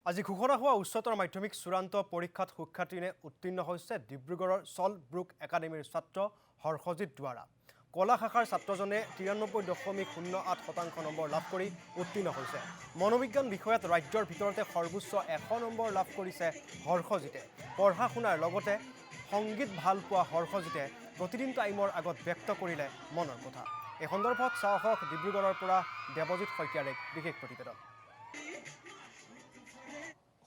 আজি ঘোষণা হোৱা উচ্চতৰ মাধ্যমিক চূড়ান্ত পৰীক্ষাত সুখ্যাতিৰে উত্তীৰ্ণ হৈছে ডিব্ৰুগড়ৰ সল্টব্ৰুক একাডেমীৰ ছাত্ৰ হৰ্ষজিৎ দুৱাৰা। কলা শাখাৰ ছাত্ৰজনে 93.08% নম্বৰ লাভ কৰি উত্তীৰ্ণ হৈছে। মনোবিজ্ঞান বিষয়ত ৰাজ্যৰ ভিতৰতে সৰ্বোচ্চ 100 নম্বৰ লাভ কৰিছে হৰ্ষজিতে। পঢ়া শুনাৰ লগতে সংগীত ভাল পোৱা হৰ্ষজিতে প্ৰতিদিন টাইমৰ আগত ব্যক্ত কৰিলে মনৰ কথা। এই সন্দৰ্ভত চাওক ডিব্ৰুগড়ৰ পৰা দেৱজিৎ শইকীয়াৰ এক বিশেষ প্ৰতিবেদন।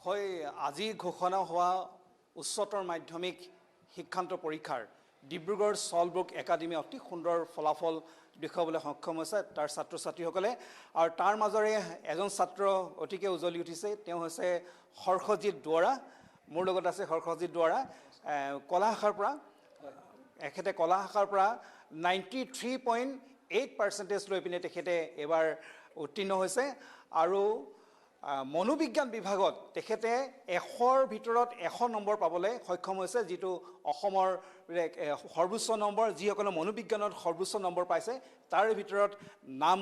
হয়, আজি ঘোষণা হোৱা উচ্চতৰ মাধ্যমিক শিক্ষান্ত পৰীক্ষাৰ ডিব্ৰুগড় সল্টব্ৰুক একাডেমী অতি সুন্দৰ ফলাফল দেখুৱাবলৈ সক্ষম হৈছে তাৰ ছাত্ৰ ছাত্ৰীসকলে। আৰু তাৰ মাজৰে এজন ছাত্ৰ অতিকে উজ্বলি উঠিছে, তেওঁ হৈছে হৰ্ষজিৎ দুৱাৰা। মোৰ লগত আছে হৰ্ষজিৎ দুৱাৰা, কলা শাখাৰ পৰা। এখেতে কলা শাখাৰ পৰা 93.8% লৈ পিনে তেখেতে এবাৰ উত্তীৰ্ণ হৈছে। আৰু মনোবিজ্ঞান বিভাগত তেখেতে 100ৰ ভিতৰত 100 নম্বৰ পাবলৈ সক্ষম হৈছে, যিটো অসমৰ সৰ্বোচ্চ নম্বৰ। যিসকলে মনোবিজ্ঞানত সৰ্বোচ্চ নম্বৰ পাইছে তাৰে ভিতৰত নাম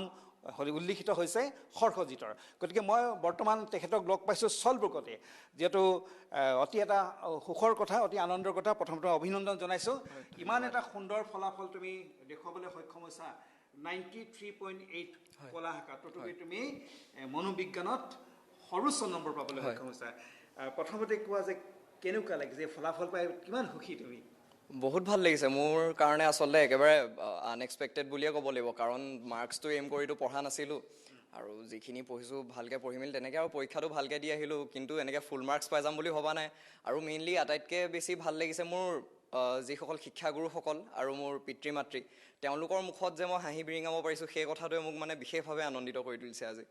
উল্লিখিত হৈছে হৰ্ষজিতৰ। গতিকে মই বৰ্তমান তেখেতক লগ পাইছোঁ সল্টব্ৰুকতে, যিহেতু অতি এটা সুখৰ কথা, অতি আনন্দৰ কথা। প্ৰথমতে অভিনন্দন জনাইছোঁ, ইমান এটা সুন্দৰ ফলাফল তুমি দেখুৱাবলৈ সক্ষম হৈছা। 93.8 কলা শাখা, তথাপি তুমি মনোবিজ্ঞানত সৰ্বোচ্চ নম্বৰ পাবলৈ সক্ষম হৈছা। প্ৰথমতে কোৱা যে কেনেকুৱা লাগিছে ফলাফল পাই, কিমান সুখী তুমি? বহুত ভাল লাগিছে মোৰ কাৰণে। আচলতে একেবাৰে আনএক্সপেক্টেড বুলিয়ে ক'ব লাগিব, কাৰণ মাৰ্কছটো এইম কৰিতো পঢ়া নাছিলোঁ, আৰু যিখিনি পঢ়িছোঁ ভালকৈ পঢ়ি মেলি তেনেকৈ আৰু পৰীক্ষাটো ভালকৈ দি আহিলোঁ, কিন্তু এনেকৈ ফুল মাৰ্কছ পাই যাম বুলি ভবা নাই। আৰু মেইনলি আটাইতকৈ বেছি ভাল লাগিছে মোৰ যিসকল শিক্ষাগুৰুসকল আৰু মোৰ পিতৃ মাতৃ, তেওঁলোকৰ মুখত যে মই হাঁহি বিৰিঙাব পাৰিছোঁ, সেই কথাটোৱে মোক মানে বিশেষভাৱে আনন্দিত কৰি তুলিছে আজি।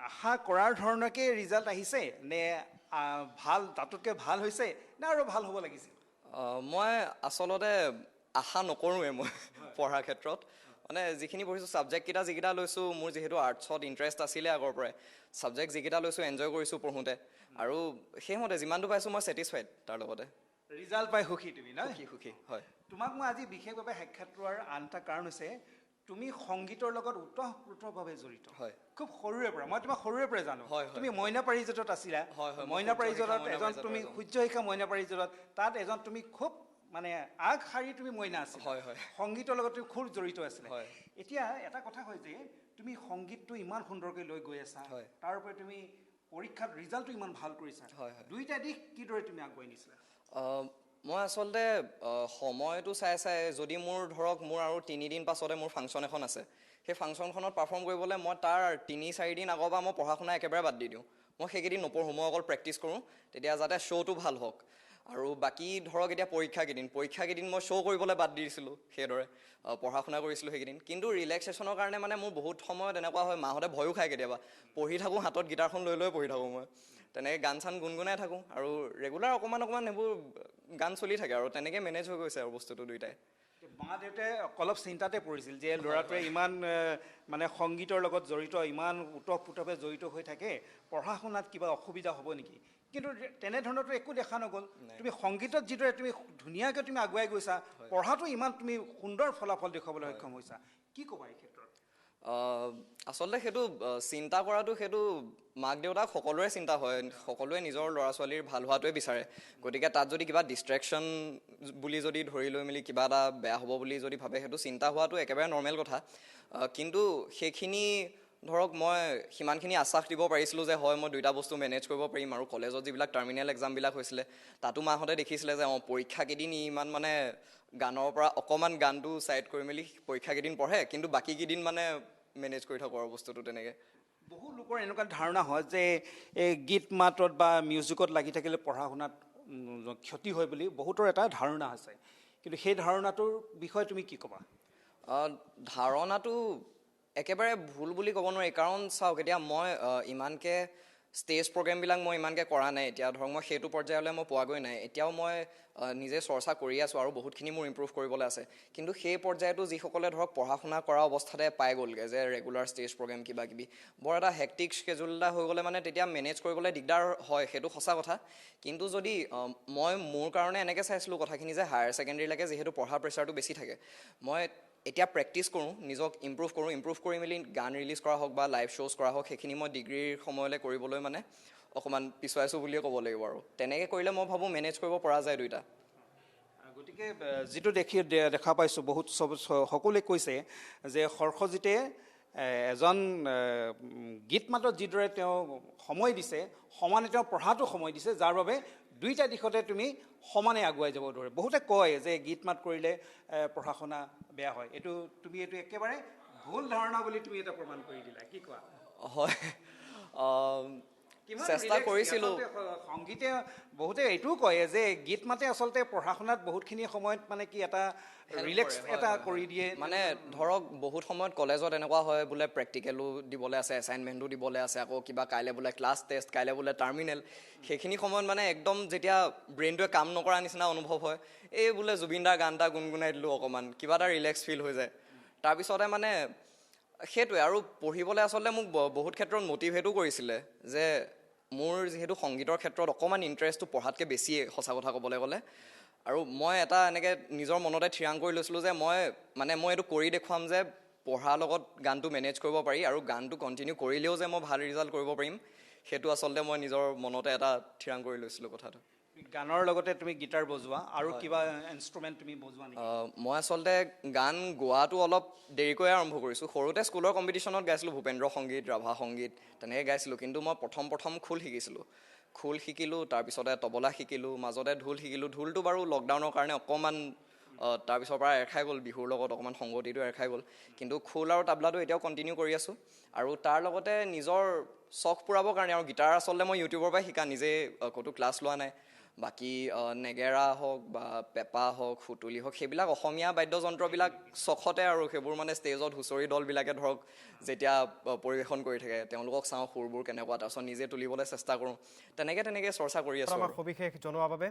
আশা কৰাৰ ধৰণকে ৰিজাল্ট আহিছে নে ভাল, তাতোতকৈ ভাল হৈছে নে আৰু ভাল হ'ব লাগিছিল? মই আচলতে আশা নকৰোঁৱে মই পঢ়াৰ ক্ষেত্ৰত। মানে যিখিনি পঢ়িছোঁ, ছাবজেক্টকেইটা যিকেইটা লৈছোঁ, মোৰ যিহেতু আৰ্টছত ইণ্টাৰেষ্ট আছিলে আগৰ পৰাই, ছাবজেক্ট যিকেইটা লৈছোঁ এনজয় কৰিছোঁ পঢ়োঁতে, আৰু সেইমতে যিমানটো পাইছোঁ মই ছেটিছফাইড তাৰ লগতে। ৰিজাল্ট পাই সুখী তুমি, ন? সুখী, হয়। তোমাক মই আজি বিশেষভাৱে সাক্ষাৎ লোৱাৰ আন এটা কাৰণ হৈছে তুমি সংগীতৰ লগত ওতঃপ্ৰোতভাৱে জড়িত। হয়, খুব সৰুৰে পৰা, মই তোমাক সৰুৰে পৰা জানো। হয়, তুমি মইনা পাৰিজাতত আছিলা। মইনা পাৰিজাতত এজন তুমি সূৰ্য শিখা মইনা পাৰিজাতত, তাত এজন তুমি খুব মানে আগশাৰী তুমি মইনা আছিলা। হয়, হয়। সংগীতৰ লগত তুমি খুব জড়িত আছিলে। হয়। এতিয়া এটা কথা হয় যে তুমি সংগীতটো ইমান সুন্দৰকৈ লৈ গৈ আছা, হয়। তাৰ উপৰি তুমি পৰীক্ষাত ৰিজাল্টটো ইমান ভাল কৰিছা। হয়, হয়। দুইটা দিশ কিদৰে তুমি আগুৱাই নিছিলা? মই আচলতে সময়টো চাই যদি মোৰ ধৰক মোৰ আৰু 3 দিন পাছতে মোৰ ফাংচন এখন আছে, সেই ফাংচনখনত পাৰফৰ্ম কৰিবলৈ মই তাৰ 3-4 দিন আগৰ পৰা মই পঢ়া শুনা একেবাৰে বাদ দি দিওঁ। মই সেইকেইদিন নপঢ়োঁ, মই অকল প্ৰেক্টিছ কৰোঁ, তেতিয়া যাতে শ্ব'টো ভাল হওক। আৰু বাকী ধৰক এতিয়া পৰীক্ষাকেইদিন মই শ্ব' কৰিবলৈ বাদ দি দিছিলোঁ, সেইদৰে পঢ়া শুনা কৰিছিলোঁ সেইকেইদিন। কিন্তু ৰিলেক্সেশ্যনৰ কাৰণে মানে মোৰ বহুত সময়ত এনেকুৱা হয়, মাহঁতে ভয়ো খায় কেতিয়াবা, পঢ়ি থাকোঁ, হাতত গিটাৰখন লৈ পঢ়ি থাকোঁ মই। তেনেকৈ গান চান গুণগুণাই থাকোঁ, আৰু ৰেগুলাৰ অকণমান সেইবোৰ গান চলি থাকে, আৰু তেনেকৈ মেনেজ হৈ গৈছে আৰু বস্তুটো দুইটাই। মা দেউতাই অলপ চিন্তাতে পৰিছিল যে ল'ৰাটোৱে ইমান মানে সংগীতৰ লগত জড়িত, ইমান ওতঃপ্ৰোতভাৱে জড়িত হৈ থাকে, পঢ়া শুনাত কিবা অসুবিধা হ'ব নেকি? কিন্তু তেনেধৰণৰতো একো দেখা নগ'ল। তুমি সংগীতত যিদৰে তুমি ধুনীয়াকৈ তুমি আগুৱাই গৈছা, পঢ়াটো ইমান তুমি সুন্দৰ ফলাফল দেখুৱাবলৈ সক্ষম হৈছা, কি ক'বা এই ক্ষেত্ৰত? আচলতে সেইটো চিন্তা কৰাটো সেইটো মাক দেউতাক সকলোৰে চিন্তা হয়, সকলোৱে নিজৰ ল'ৰা ছোৱালীৰ ভাল হোৱাটোৱে বিচাৰে। গতিকে তাত যদি কিবা ডিষ্ট্ৰেকশ্যন বুলি যদি ধৰি লৈ মেলি কিবা এটা বেয়া হ'ব বুলি যদি ভাবে, সেইটো চিন্তা হোৱাটো একেবাৰে নৰ্মেল কথা। কিন্তু সেইখিনি ধৰক মই সিমানখিনি আশ্বাস দিব পাৰিছিলোঁ যে হয়, মই দুইটা বস্তু মেনেজ কৰিব পাৰিম। আৰু কলেজত যিবিলাক টাৰ্মিনেল এক্সামবিলাক হৈছিলে, তাতো মাহঁতে দেখিছিলে যে পৰীক্ষাকেইদিন ইমান মানে গানৰ পৰা অকণমান গানটো ছাইড কৰি মেলি পৰীক্ষাকেইদিন পঢ়ে, কিন্তু বাকীকেইদিন মানে মেনেজ কৰি থাকোঁ আৰু বস্তুটো তেনেকৈ। বহু লোকৰ এনেকুৱা ধাৰণা হয় যে এই গীত মাতত বা মিউজিকত লাগি থাকিলে পঢ়া শুনাত ক্ষতি হয় বুলি বহুতৰ এটা ধাৰণা আছে, কিন্তু সেই ধাৰণাটোৰ বিষয়ে তুমি কি ক'বা? ধাৰণাটো একেবাৰে ভুল বুলি ক'ব নোৱাৰি, কাৰণ চাওক এতিয়া মই ইমানকৈ ষ্টেজ প্ৰগ্ৰেমবিলাক মই ইমানকৈ কৰা নাই। এতিয়া ধৰক মই সেইটো পৰ্যায়লৈ মই পোৱাগৈ নাই। এতিয়াও মই নিজে চৰ্চা কৰি আছোঁ, আৰু বহুতখিনি মোৰ ইম্প্ৰুভ কৰিবলৈ আছে। কিন্তু সেই পৰ্যায়টো যিসকলে ধৰক পঢ়া শুনা কৰা অৱস্থাতে পাই গ'লগৈ, যে ৰেগুলাৰ ষ্টেজ প্ৰগ্ৰেম কিবা কিবি, বৰ এটা হেক্টিক স্কেজুল এটা হৈ গ'লে মানে তেতিয়া মেনেজ কৰিবলৈ দিগদাৰ হয়, সেইটো সঁচা কথা। কিন্তু যদি মই মোৰ কাৰণে এনেকৈ চাইছিলোঁ কথাখিনি যে হায়াৰ ছেকেণ্ডেৰীলৈকে যিহেতু পঢ়াৰ প্ৰেছাৰটো বেছি থাকে, মই এতিয়া প্ৰেক্টিছ কৰোঁ, নিজক ইম্প্ৰুভ কৰি মেলি গান ৰিলিজ কৰা হওক বা লাইভ শ্ব'জ কৰা হওক, সেইখিনি মই ডিগ্ৰীৰ সময়লৈ কৰিবলৈ মানে অকণমান পিছুৱাইছোঁ বুলিয়ে ক'ব লাগিব আৰু তেনেকৈ কৰিলে মই ভাবোঁ মেনেজ কৰিব পৰা যায় দুইটা। গতিকে যিটো দেখা পাইছোঁ বহুত সকলোৱে কৈছে যে হৰ্ষজিতে এজন গীত মাতত যিদৰে তেওঁ সময় দিছে সমানে তেওঁ পঢ়াটো সময় দিছে, যাৰ বাবে দুইটা দিশতে তুমি সমানে আগুৱাই যাব ধৰে। বহুতে কয় যে গীত মাত কৰিলে পঢ়া শুনা বেয়া হয়, এইটো একেবাৰে ভুল ধাৰণা বুলি তুমি এটা প্ৰমাণ কৰি দিলা, কি কোৱা? হয়, চেষ্টা কৰিছিলোঁ। সংগীতে বহুতে এইটোও কয় যে গীত মাতে আচলতে পঢ়া শুনাত বহুতখিনি সময়ত মানে কি এটা ৰিলেক্স এটা কৰি দিয়ে। মানে ধৰক বহুত সময়ত কলেজত এনেকুৱা হয় বোলে প্ৰেক্টিকেলো দিবলৈ আছে, এছাইনমেণ্টো দিবলৈ আছে, আকৌ কিবা কাইলৈ বোলে ক্লাছ টেষ্ট, কাইলৈ বোলে টাৰ্মিনেল, সেইখিনি সময়ত মানে একদম যেতিয়া ব্ৰেইনটোৱে কাম নকৰা নিচিনা অনুভৱ হয়, এই বোলে জুবিন দাৰ গান এটা গুণগুণাই দিলোঁ অকণমান, কিবা এটা ৰিলেক্স ফিল হৈ যায়। তাৰপিছতে মানে সেইটোৱে আৰু পঢ়িবলৈ আচলতে মোক বহুত ক্ষেত্ৰত মটিভেটো কৰিছিলে যে মোৰ যিহেতু সংগীতৰ ক্ষেত্ৰত অকণমান ইণ্টাৰেষ্টটো পঢ়াতকৈ বেছিয়ে, সঁচা কথা ক'বলৈ গ'লে। আৰু মই এটা এনেকৈ নিজৰ মনতে থিৰাং কৰি লৈছিলোঁ যে মই এইটো কৰি দেখুৱাম যে পঢ়াৰ লগত গানটো মেনেজ কৰিব পাৰি, আৰু গানটো কণ্টিনিউ কৰিলেও যে মই ভাল ৰিজাল্ট কৰিব পাৰিম, সেইটো আচলতে মই নিজৰ মনতে এটা থিৰাং কৰি লৈছিলোঁ কথাটো। গানৰ লগতে তুমি গীটাৰ বজোৱা আৰু কিবা ইনষ্ট্ৰুমেণ্ট তুমি বজোৱা নেকি? মই আচলতে গান গোৱাটো অলপ দেৰিকৈ আৰম্ভ কৰিছোঁ। সৰুতে স্কুলৰ কম্পিটিশ্যনত গাইছিলোঁ, ভূপেন্দ্ৰ সংগীত, ৰাভা সংগীত তেনেকৈ গাইছিলোঁ, কিন্তু মই প্ৰথম খোল শিকিছিলোঁ। খোল শিকিলোঁ, তাৰপিছতে তবলা শিকিলোঁ, মাজতে ঢোল শিকিলোঁ। ঢোলটো বাৰু লকডাউনৰ কাৰণে অকণমান তাৰপিছৰ পৰা এৰ খাই গ'ল, বিহুৰ লগত অকণমান সংগতিটো এৰ খাই গ'ল, কিন্তু খোল আৰু তাবলাটো এতিয়াও কণ্টিনিউ কৰি আছোঁ। আৰু তাৰ লগতে নিজৰ চখ পূৰাবৰ কাৰণে, আৰু গীটাৰ আচলতে মই ইউটিউবৰ পৰাই শিকা, নিজে ক'তো ক্লাছ লোৱা নাই। বাকী নেগেৰা হওক বা পেঁপা হওক, সুতুলি হওক, সেইবিলাক অসমীয়া বাদ্যযন্ত্ৰবিলাক চখতে, আৰু সেইবোৰ মানে ষ্টেজত হুঁচৰি দলবিলাকে ধৰক যেতিয়া পৰিৱেশন কৰি থাকে তেওঁলোকক চাওঁ সুৰবোৰ কেনেকুৱা, তাৰপিছত নিজে তুলিবলৈ চেষ্টা কৰোঁ, তেনেকৈ চৰ্চা কৰি আছোঁ। আমাৰ সবিশেষ জনোৱাৰ বাবে